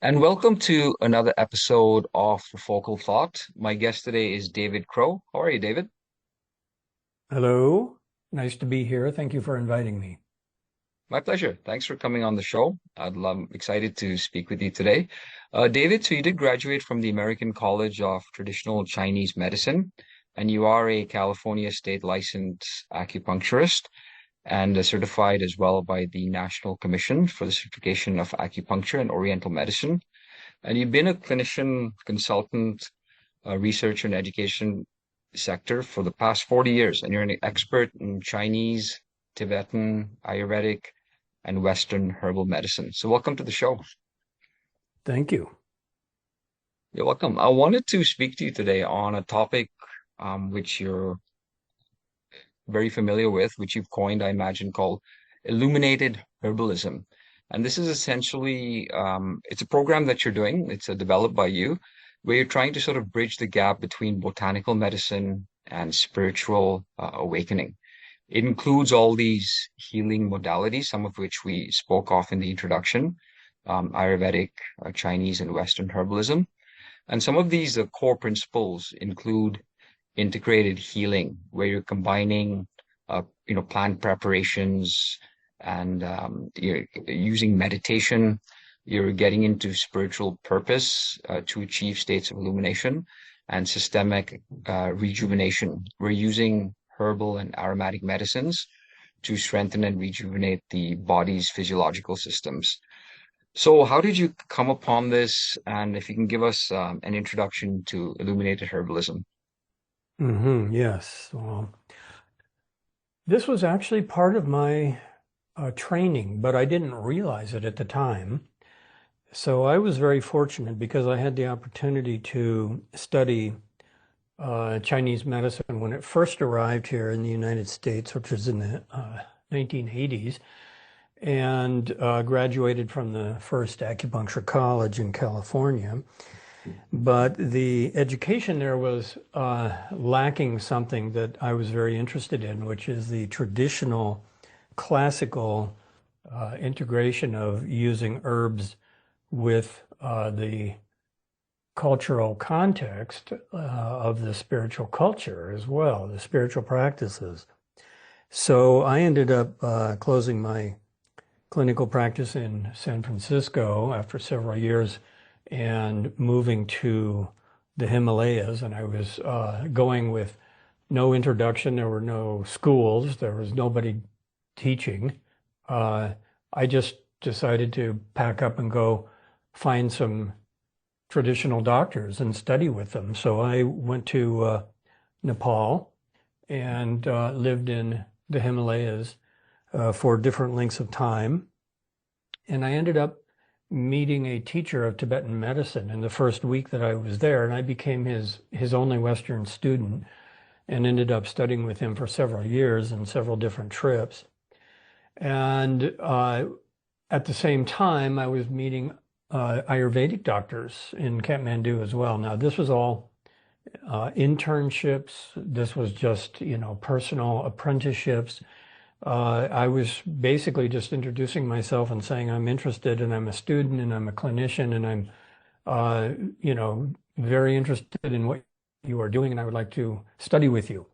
And welcome to another episode of The Focal Thought. My guest today is David Crow. How are you, David? Hello, nice to be here. Thank you for inviting me. My pleasure. Thanks for coming on the show. I'm excited to speak with you today. David, so you did graduate from the American College of Traditional Chinese Medicine, and you are a California state licensed acupuncturist and certified as well by the National Commission for the Certification of Acupuncture and Oriental Medicine. And you've been a clinician, consultant, research and education sector for the past 40 years, and you're an expert in Chinese, Tibetan, Ayurvedic, and Western herbal medicine. So welcome to the show. Thank you. You're welcome. I wanted to speak to you today on a topic which you're very familiar with, which you've coined, I imagine, called Illuminated Herbalism. And this is essentially, it's a program that you're doing. It's developed by you, where you're trying to sort of bridge the gap between botanical medicine and spiritual awakening. It includes all these healing modalities, some of which we spoke of in the introduction, Ayurvedic, Chinese, and Western herbalism. And some of these core principles include integrated healing, where you're combining, plant preparations and you're using meditation. You're getting into spiritual purpose to achieve states of illumination and systemic rejuvenation. We're using herbal and aromatic medicines to strengthen and rejuvenate the body's physiological systems. So, how did you come upon this? And if you can give us an introduction to illuminated herbalism. Yes. Well, this was actually part of my training, but I didn't realize it at the time. So I was very fortunate because I had the opportunity to study Chinese medicine when it first arrived here in the United States, which was in the 1980s, and graduated from the first acupuncture college in California. But the education there was lacking something that I was very interested in, which is the traditional classical integration of using herbs with the cultural context of the spiritual culture as well, the spiritual practices. So I ended up closing my clinical practice in San Francisco after several years and moving to the Himalayas. And I was going with no introduction. There were no schools. There was nobody teaching. I just decided to pack up and go find some traditional doctors and study with them. So I went to Nepal and lived in the Himalayas for different lengths of time. And I ended up meeting a teacher of Tibetan medicine in the first week that I was there, and I became his only Western student and ended up studying with him for several years and several different trips. And at the same time, I was meeting Ayurvedic doctors in Kathmandu as well. Now, this was all internships. This was just, personal apprenticeships. I was basically just introducing myself and saying I'm interested and I'm a student and I'm a clinician and I'm, very interested in what you are doing and I would like to study with you.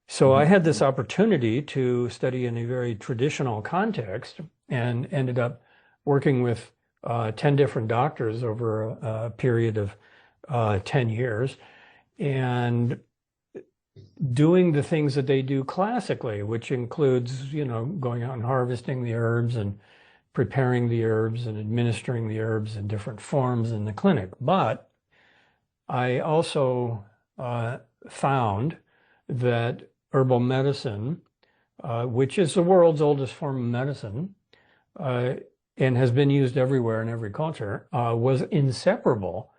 So I had this opportunity to study in a very traditional context and ended up working with 10 different doctors over a period of 10 years. And doing the things that they do classically, which includes, going out and harvesting the herbs and preparing the herbs and administering the herbs in different forms in the clinic. But I also found that herbal medicine, which is the world's oldest form of medicine, and has been used everywhere in every culture, was inseparable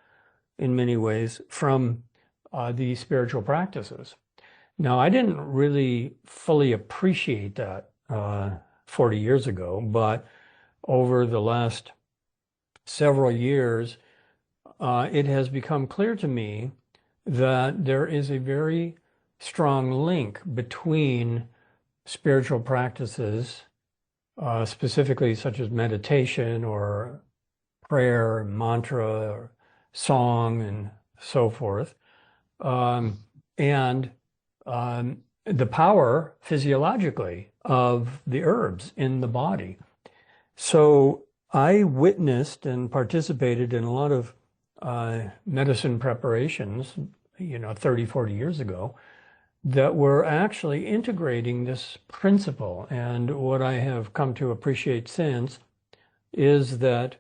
in many ways from these spiritual practices. Now, I didn't really fully appreciate that 40 years ago, but over the last several years, it has become clear to me that there is a very strong link between spiritual practices, specifically such as meditation or prayer, mantra, or song, and so forth. And the power physiologically of the herbs in the body. So I witnessed and participated in a lot of medicine preparations, 30, 40 years ago, that were actually integrating this principle. And what I have come to appreciate since is that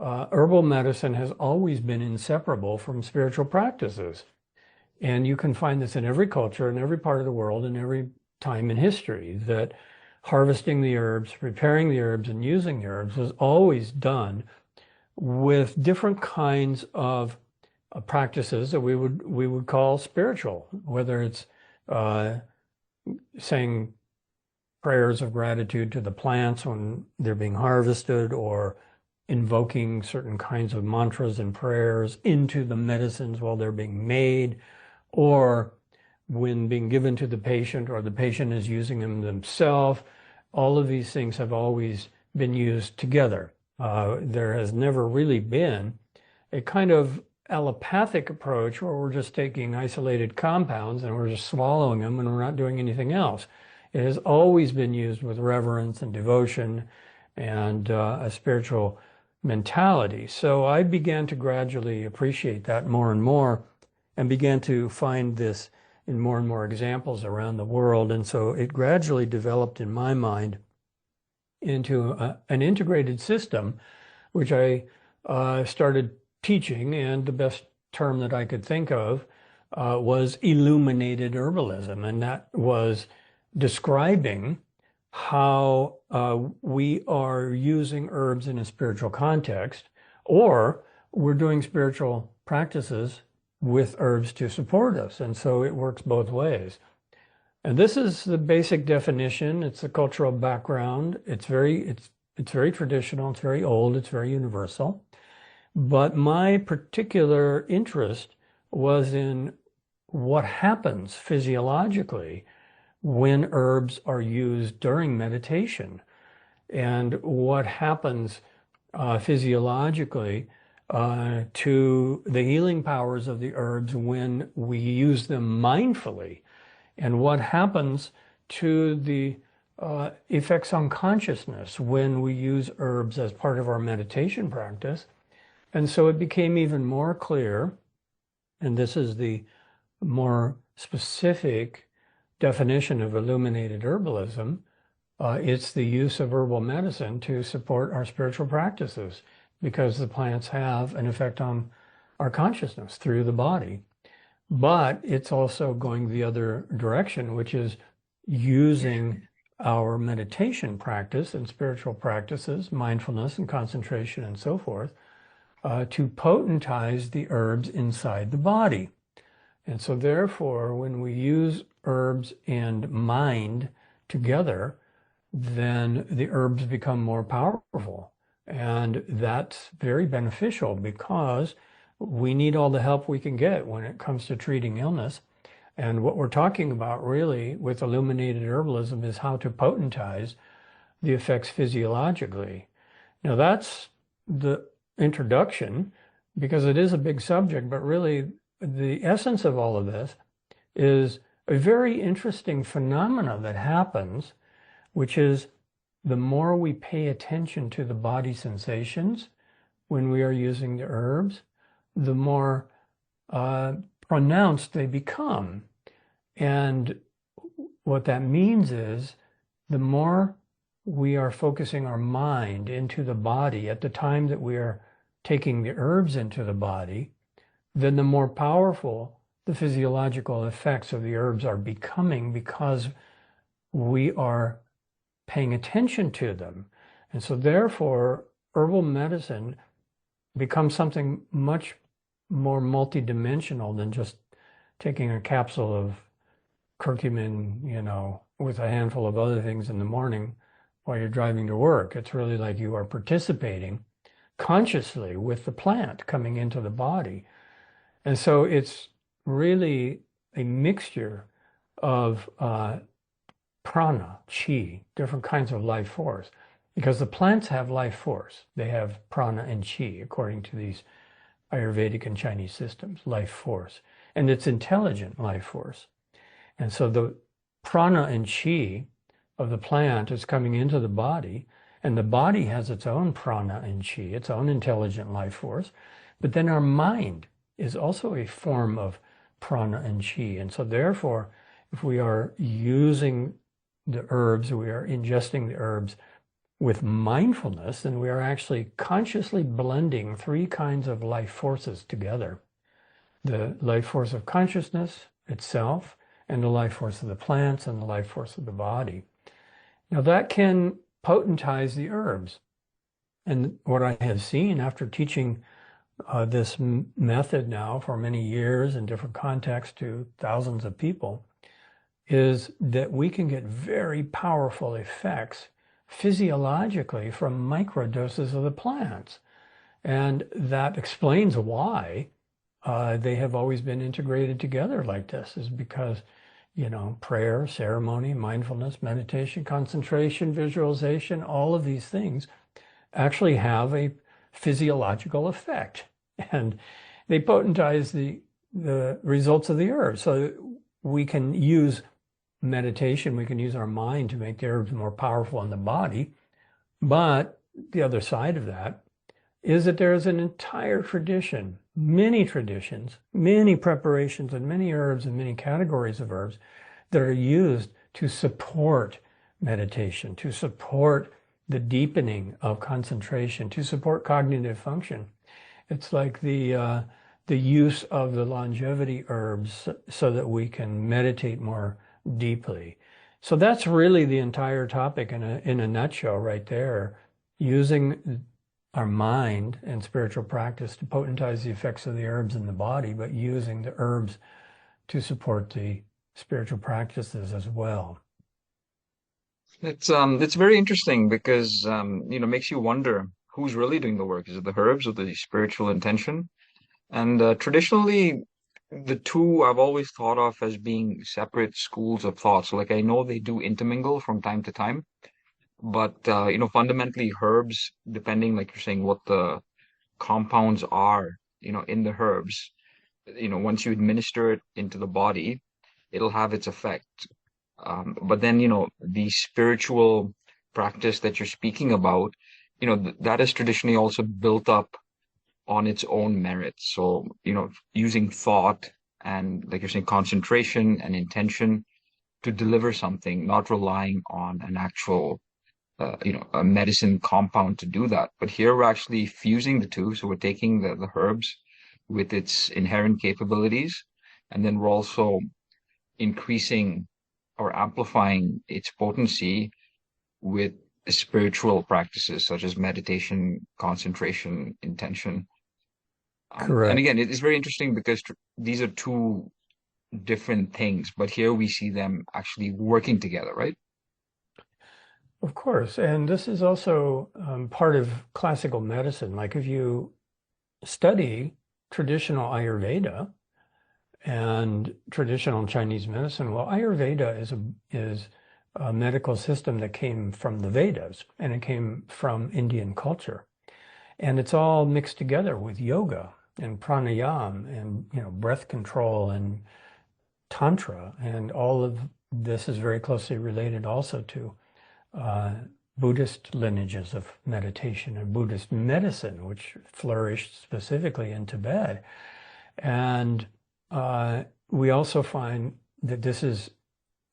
herbal medicine has always been inseparable from spiritual practices. And you can find this in every culture, in every part of the world, in every time in history, that harvesting the herbs, preparing the herbs, and using the herbs was always done with different kinds of practices that we would call spiritual, whether it's saying prayers of gratitude to the plants when they're being harvested, or invoking certain kinds of mantras and prayers into the medicines while they're being made, or when being given to the patient, or the patient is using them themselves. All of these things have always been used together. There has never really been a kind of allopathic approach where we're just taking isolated compounds and we're just swallowing them and we're not doing anything else. It has always been used with reverence and devotion and a spiritual mentality. So I began to gradually appreciate that more and more, and began to find this in more and more examples around the world. And so it gradually developed in my mind into an integrated system, which I started teaching. And the best term that I could think of was illuminated herbalism. And that was describing how we are using herbs in a spiritual context, or we're doing spiritual practices with herbs to support us. And so it works both ways. And this is the basic definition. It's the cultural background. It's very traditional. It's very old. It's very universal. But my particular interest was in what happens physiologically when herbs are used during meditation, and what happens physiologically to the healing powers of the herbs when we use them mindfully, and what happens to the effects on consciousness when we use herbs as part of our meditation practice. And so it became even more clear, and this is the more specific definition of illuminated herbalism, it's the use of herbal medicine to support our spiritual practices, because the plants have an effect on our consciousness through the body. But it's also going the other direction, which is using our meditation practice and spiritual practices, mindfulness and concentration and so forth, to potentize the herbs inside the body. And so therefore, when we use herbs and mind together, then the herbs become more powerful. And that's very beneficial, because we need all the help we can get when it comes to treating illness. And what we're talking about really with illuminated herbalism is how to potentize the effects physiologically. Now that's the introduction, because it is a big subject, but really the essence of all of this is a very interesting phenomena that happens, which is the more we pay attention to the body sensations when we are using the herbs, the more pronounced they become. And what that means is the more we are focusing our mind into the body at the time that we are taking the herbs into the body, then the more powerful the physiological effects of the herbs are becoming, because we are paying attention to them. And so therefore, herbal medicine becomes something much more multidimensional than just taking a capsule of curcumin, with a handful of other things in the morning while you're driving to work. It's really like you are participating consciously with the plant coming into the body. And so it's really a mixture of prana, chi, different kinds of life force, because the plants have life force. They have prana and chi, according to these Ayurvedic and Chinese systems, life force. And it's intelligent life force. And so the prana and chi of the plant is coming into the body, and the body has its own prana and chi, its own intelligent life force. But then our mind is also a form of prana and chi. And so therefore, if we are using the herbs, we are ingesting the herbs with mindfulness, then we are actually consciously blending three kinds of life forces together. The life force of consciousness itself, and the life force of the plants, and the life force of the body. Now that can potentize the herbs. And what I have seen after teaching this method now for many years in different contexts to thousands of people is that we can get very powerful effects physiologically from microdoses of the plants. And that explains why they have always been integrated together like this, is because, prayer, ceremony, mindfulness, meditation, concentration, visualization, all of these things actually have a physiological effect. And they potentize the results of the herbs. So we can use meditation, we can use our mind to make the herbs more powerful in the body. But the other side of that is that there is an entire tradition, many traditions, many preparations, and many herbs and many categories of herbs that are used to support meditation, to support the deepening of concentration, to support cognitive function. It's like the use of the longevity herbs so that we can meditate more deeply. So that's really the entire topic in a nutshell right there, using our mind and spiritual practice to potentize the effects of the herbs in the body, but using the herbs to support the spiritual practices as well. It's very interesting because makes you wonder who's really doing the work. Is it the herbs or the spiritual intention? And traditionally, the two I've always thought of as being separate schools of thought. So like I know they do intermingle from time to time, but fundamentally herbs, depending, like you're saying, what the compounds are, in the herbs, once you administer it into the body, it'll have its effect. But then, the spiritual practice that you're speaking about, that is traditionally also built up on its own merits. So, using thought and, like you're saying, concentration and intention to deliver something, not relying on an actual, a medicine compound to do that. But here we're actually fusing the two. So we're taking the herbs with its inherent capabilities, and then we're also increasing or amplifying its potency with spiritual practices such as meditation, concentration, intention. And Correct. again, it's very interesting because these are two different things, but here we see them actually working together, right? Of course. And this is also part of classical medicine. Like if you study traditional Ayurveda and traditional Chinese medicine, well, Ayurveda is a medical system that came from the Vedas, and it came from Indian culture. And it's all mixed together with yoga and pranayama and breath control and tantra, and all of this is very closely related also to Buddhist lineages of meditation and Buddhist medicine, which flourished specifically in Tibet. And we also find that this is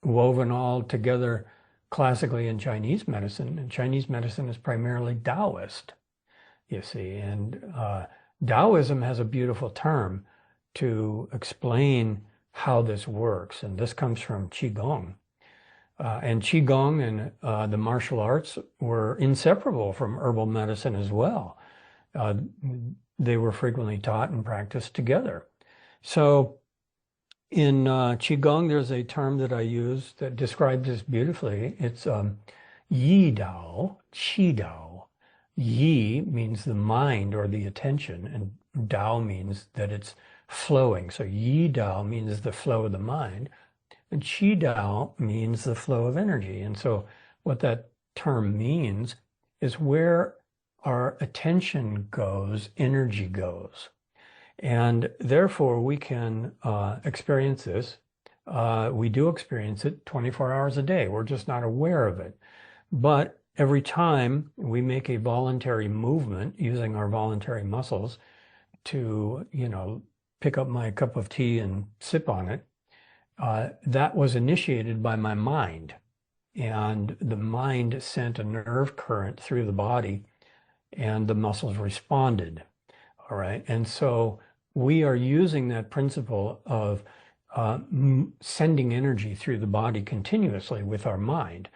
woven all together classically in Chinese medicine. And Chinese medicine is primarily Taoist, you see. And Taoism has a beautiful term to explain how this works. And this comes from Qigong. And Qigong and the martial arts were inseparable from herbal medicine as well. They were frequently taught and practiced together. So in Qigong, there's a term that I use that describes this beautifully. It's Yi Dao, Qi Dao. Yi means the mind or the attention, and Dao means that it's flowing. So Yi Dao means the flow of the mind, and Qi Dao means the flow of energy. And so what that term means is where our attention goes, energy goes. And therefore, we can experience this. We do experience it 24 hours a day. We're just not aware of it. But every time we make a voluntary movement using our voluntary muscles to, pick up my cup of tea and sip on it, that was initiated by my mind. And the mind sent a nerve current through the body, and the muscles responded. All right. And so we are using that principle of sending energy through the body continuously with our mind.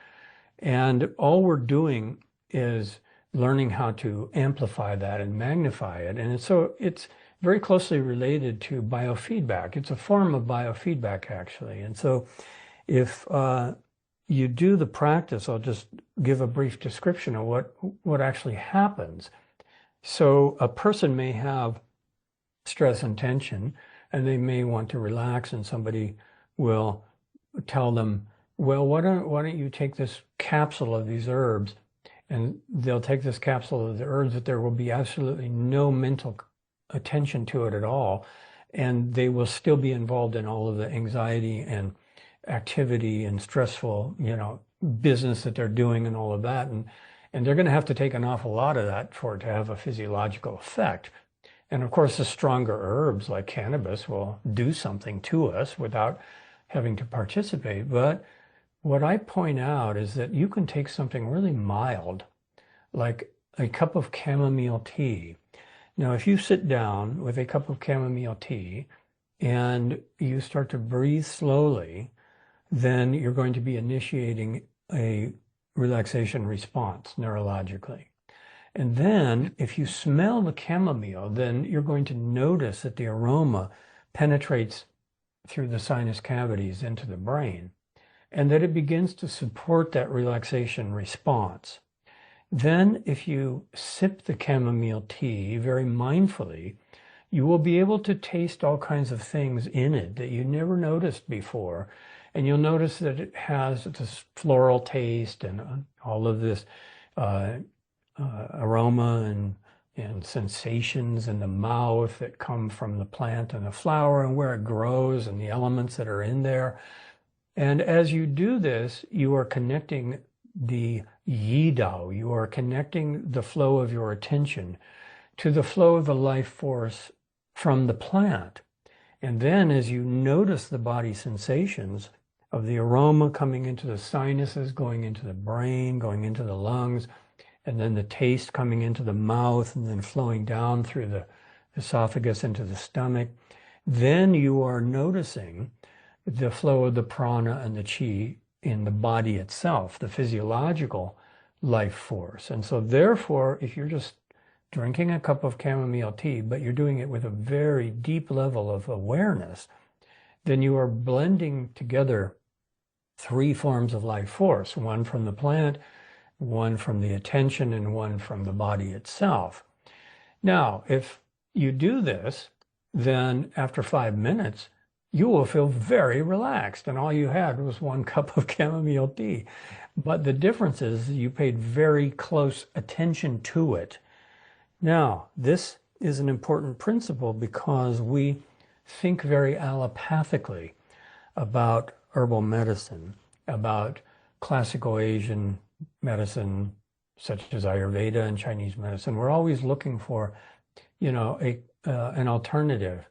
And all we're doing is learning how to amplify that and magnify it. And so it's very closely related to biofeedback. It's a form of biofeedback, actually. And so if you do the practice, I'll just give a brief description of what actually happens. So a person may have stress and tension, and they may want to relax, and somebody will tell them, well, why don't you take this capsule of these herbs? And they'll take this capsule of the herbs, but there will be absolutely no mental attention to it at all. And they will still be involved in all of the anxiety and activity and stressful, business that they're doing and all of that. And they're going to have to take an awful lot of that for it to have a physiological effect. And of course, the stronger herbs like cannabis will do something to us without having to participate. But what I point out is that you can take something really mild, like a cup of chamomile tea. Now, if you sit down with a cup of chamomile tea and you start to breathe slowly, then you're going to be initiating a relaxation response neurologically. And then if you smell the chamomile, then you're going to notice that the aroma penetrates through the sinus cavities into the brain, and that it begins to support that relaxation response. Then if you sip the chamomile tea very mindfully, you will be able to taste all kinds of things in it that you never noticed before. And you'll notice that it has this floral taste and all of this aroma and sensations in the mouth that come from the plant and the flower and where it grows and the elements that are in there. And as you do this, you are connecting the yi dao. You are connecting the flow of your attention to the flow of the life force from the plant. And then as you notice the body sensations of the aroma coming into the sinuses, going into the brain, going into the lungs, and then the taste coming into the mouth and then flowing down through the esophagus into the stomach, then you are noticing the flow of the prana and the chi in the body itself, the physiological life force. And so therefore, if you're just drinking a cup of chamomile tea, but you're doing it with a very deep level of awareness, then you are blending together three forms of life force, one from the plant, one from the attention, and one from the body itself. Now, if you do this, then after 5 minutes, you will feel very relaxed, and all you had was one cup of chamomile tea. But the difference is you paid very close attention to it. Now, this is an important principle because we think very allopathically about herbal medicine, about classical Asian medicine, such as Ayurveda and Chinese medicine. We're always looking for, an alternative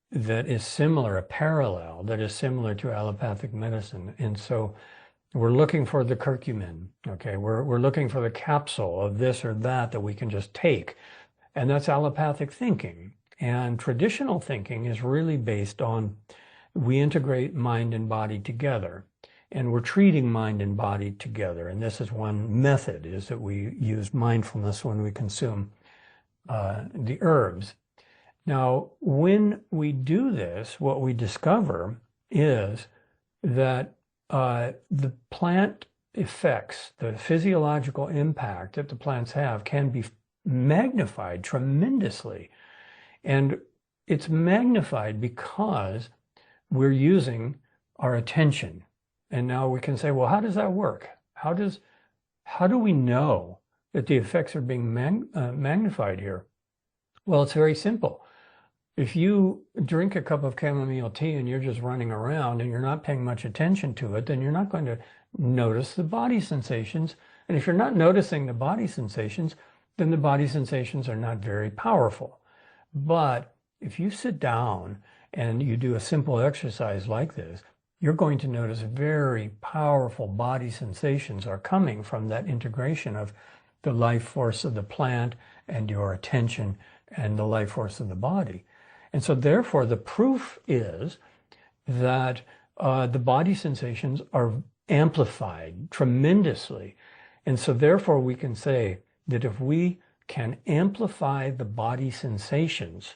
that is similar, a parallel that is similar to allopathic medicine. And so we're looking for the curcumin, okay? We're looking for the capsule of this or that we can just take. And that's allopathic thinking. And traditional thinking is really based on we integrate mind and body together. And we're treating mind and body together. And this is one method, is that we use mindfulness when we consume the herbs. Now, when we do this, what we discover is that the plant effects, the physiological impact that the plants have can be magnified tremendously. And it's magnified because we're using our attention. And now we can say, well, how does that work? How does How do we know that the effects are being magnified here? Well, it's very simple. If you drink a cup of chamomile tea and you're just running around and you're not paying much attention to it, then you're not going to notice the body sensations. And if you're not noticing the body sensations, then the body sensations are not very powerful. But if you sit down and you do a simple exercise like this, you're going to notice very powerful body sensations are coming from that integration of the life force of the plant and your attention and the life force of the body. And so therefore the proof is that the body sensations are amplified tremendously. And so therefore we can say that if we can amplify the body sensations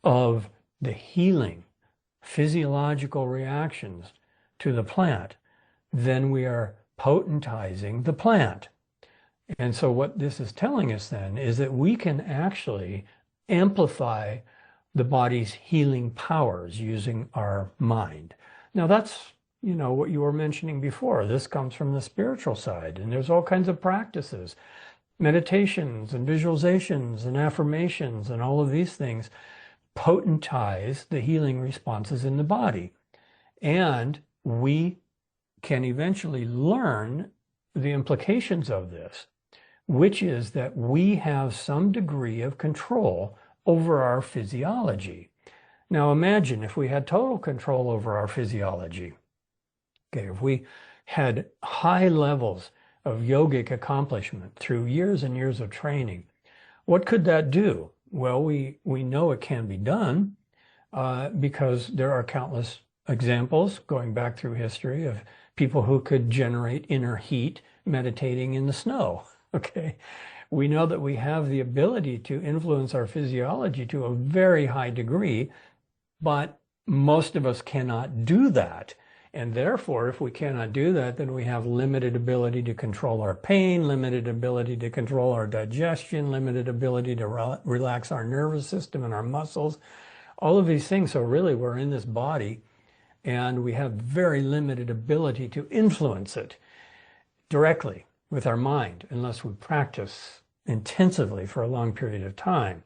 of the healing physiological reactions to the plant, then we are potentizing the plant. And so what this is telling us then is that we can actually amplify the body's healing powers using our mind. Now that's, what you were mentioning before. This comes from the spiritual side, and there's all kinds of practices, meditations and visualizations and affirmations and all of these things potentize the healing responses in the body. And we can eventually learn the implications of this, which is that we have some degree of control over our physiology. Now imagine if we had total control over our physiology. Okay, if we had high levels of yogic accomplishment through years and years of training, what could that do? Well, we know it can be done because there are countless examples going back through history of people who could generate inner heat meditating in the snow. Okay, we know that we have the ability to influence our physiology to a very high degree, but most of us cannot do that. And therefore, if we cannot do that, then we have limited ability to control our pain, limited ability to control our digestion, limited ability to relax our nervous system and our muscles, all of these things. So really, we're in this body and we have very limited ability to influence it directly with our mind unless we practice intensively for a long period of time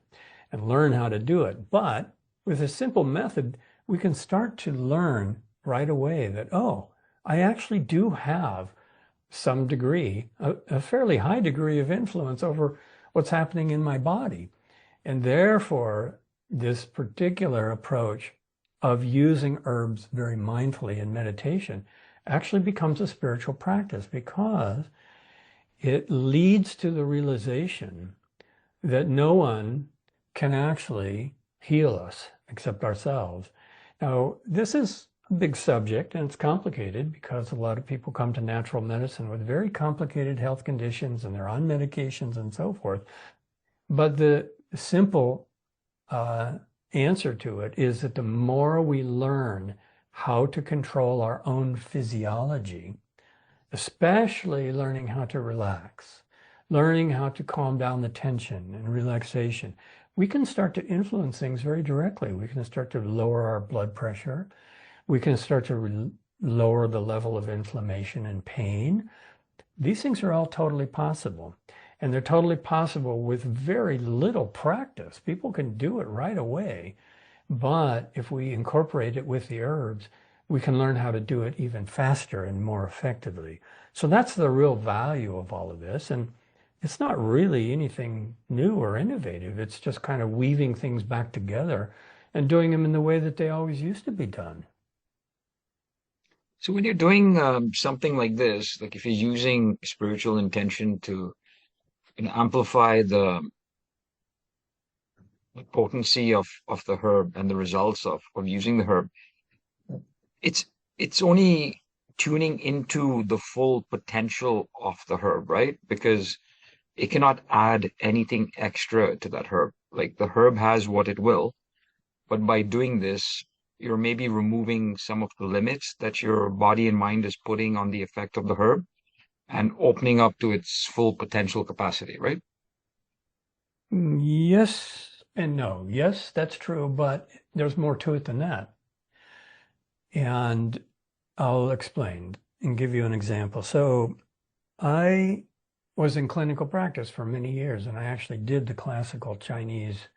and learn how to do it. But with a simple method, we can start to learn right away that, oh, I actually do have some degree, a fairly high degree of influence over what's happening in my body. And therefore, this particular approach of using herbs very mindfully in meditation actually becomes a spiritual practice because it leads to the realization that no one can actually heal us except ourselves. Now, this is a big subject and it's complicated because a lot of people come to natural medicine with very complicated health conditions and they're on medications and so forth. But the simple answer to it is that the more we learn how to control our own physiology, especially learning how to relax, learning how to calm down the tension and relaxation, we can start to influence things very directly. We can start to lower our blood pressure. We can start to lower the level of inflammation and pain. These things are all totally possible. And they're totally possible with very little practice. People can do it right away. But if we incorporate it with the herbs, we can learn how to do it even faster and more effectively. So that's the real value of all of this. And it's not really anything new or innovative. It's just kind of weaving things back together and doing them in the way that they always used to be done. So when you're doing something like this, like if you're using spiritual intention to amplify the potency of the herb and the results of using the herb, it's it's only tuning into the full potential of the herb, right? Because it cannot add anything extra to that herb. Like the herb has what it will, but by doing this, you're maybe removing some of the limits that your body and mind is putting on the effect of the herb and opening up to its full potential capacity, right? Yes and no. Yes, that's true, but there's more to it than that. And I'll explain and give you an example. So I was in clinical practice for many years, and I actually did the classical Chinese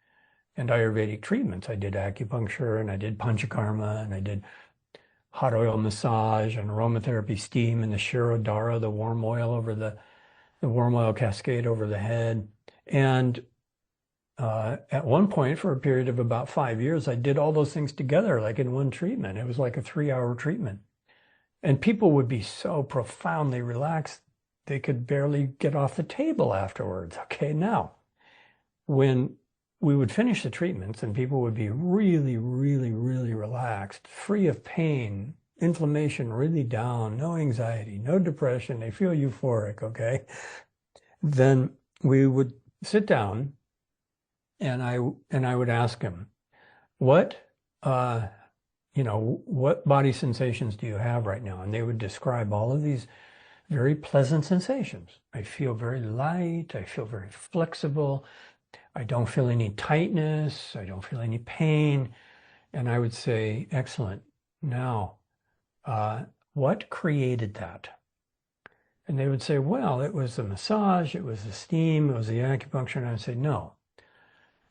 and Ayurvedic treatments. I did acupuncture, and I did panchakarma, and I did hot oil massage and aromatherapy steam and the Shirodara, the warm oil cascade over the head. And at one point, for a period of about 5 years, I did all those things together, like in one treatment. It was like a 3-hour treatment. And people would be so profoundly relaxed, they could barely get off the table afterwards. Okay, now, when we would finish the treatments and people would be really, really, really relaxed, free of pain, inflammation really down, no anxiety, no depression, they feel euphoric, okay? Then we would sit down and I would ask them, what what body sensations do you have right now? And they would describe all of these very pleasant sensations. I feel very light, I feel very flexible, I don't feel any tightness, I don't feel any pain. And I would say, excellent. Now, what created that? And they would say, well, it was the massage, it was the steam, it was the acupuncture. And I would say, no,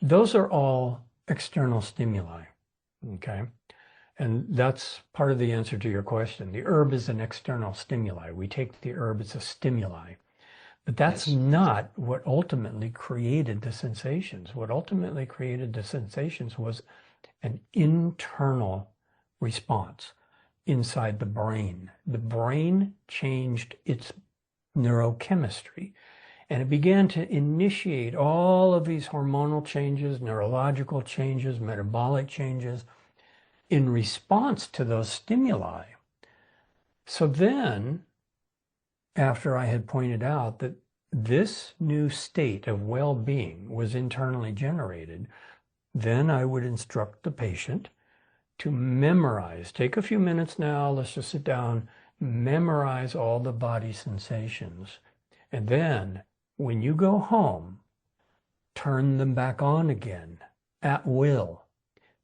those are all external stimuli, okay? And that's part of the answer to your question. The herb is an external stimuli. We take the herb as a stimuli. But that's Yes. not what ultimately created the sensations. What ultimately created the sensations was an internal response inside the brain. The brain changed its neurochemistry, and it began to initiate all of these hormonal changes, neurological changes, metabolic changes in response to those stimuli. So then, after I had pointed out that this new state of well-being was internally generated, then I would instruct the patient to memorize. Take a few minutes now, let's just sit down, memorize all the body sensations. And then, when you go home, turn them back on again at will.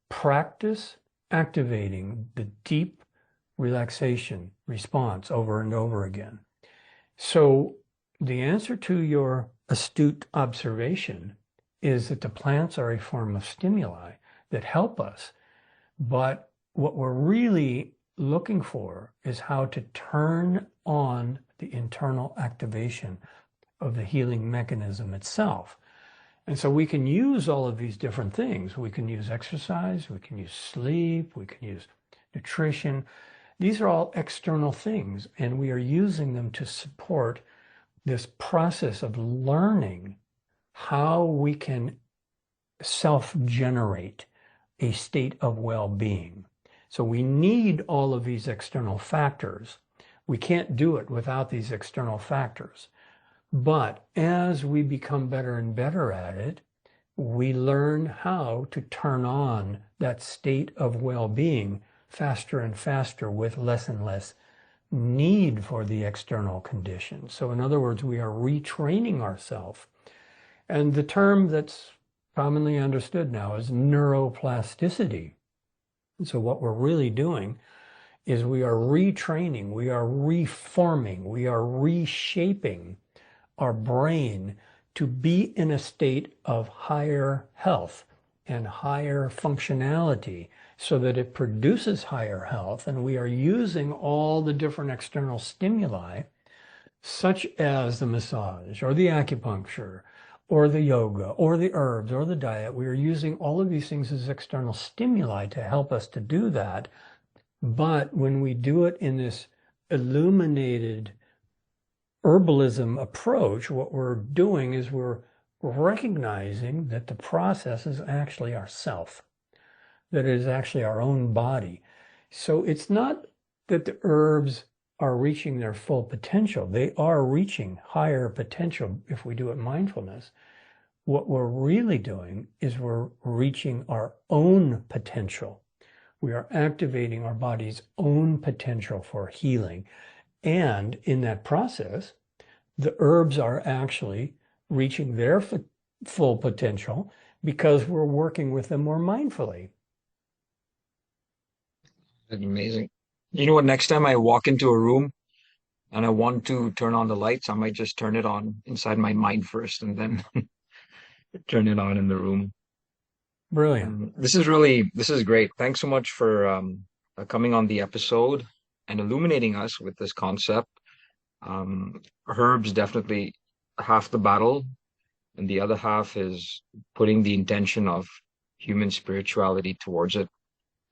Practice activating the deep relaxation response over and over again. So the answer to your astute observation is that the plants are a form of stimuli that help us. But what we're really looking for is how to turn on the internal activation of the healing mechanism itself. And so we can use all of these different things. We can use exercise, we can use sleep, we can use nutrition. These are all external things, and we are using them to support this process of learning how we can self-generate a state of well-being. So we need all of these external factors. We can't do it without these external factors. But as we become better and better at it, we learn how to turn on that state of well-being faster and faster with less and less need for the external conditions. So in other words, we are retraining ourselves. And the term that's commonly understood now is neuroplasticity. So what we're really doing is we are retraining, we are reforming, we are reshaping our brain to be in a state of higher health and higher functionality so that it produces higher health. And we are using all the different external stimuli, such as the massage or the acupuncture or the yoga or the herbs or the diet. We are using all of these things as external stimuli to help us to do that. But when we do it in this illuminated herbalism approach, what we're doing is we're recognizing that the process is actually ourself, that it is actually our own body. So it's not that the herbs are reaching their full potential. They are reaching higher potential if we do it mindfulness. What we're really doing is we're reaching our own potential. We are activating our body's own potential for healing. And in that process, the herbs are actually reaching their full potential because we're working with them more mindfully. That's amazing. You know what? Next time I walk into a room, and I want to turn on the lights, I might just turn it on inside my mind first and then turn it on in the room. Brilliant. This is great. Thanks so much for coming on the episode and illuminating us with this concept. Herbs definitely half the battle, and the other half is putting the intention of human spirituality towards it.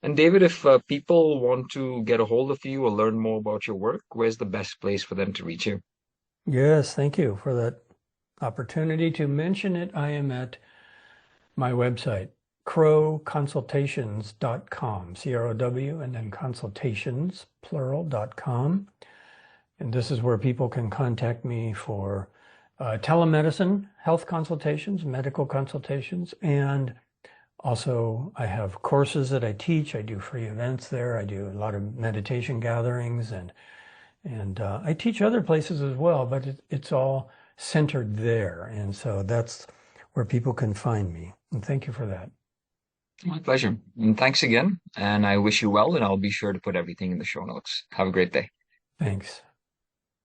And David, if people want to get a hold of you or learn more about your work, where's the best place for them to reach you? Yes, thank you for that opportunity to mention it. I am at my website, crowconsultations.com, CROW, and then consultations, plural.com. And this is where people can contact me for telemedicine, health consultations, medical consultations, and also I have courses that I teach. I do free events there. I do a lot of meditation gatherings, and I teach other places as well, but it's all centered there. And so that's where people can find me. And thank you for that. My pleasure. And thanks again. And I wish you well, and I'll be sure to put everything in the show notes. Have a great day. Thanks.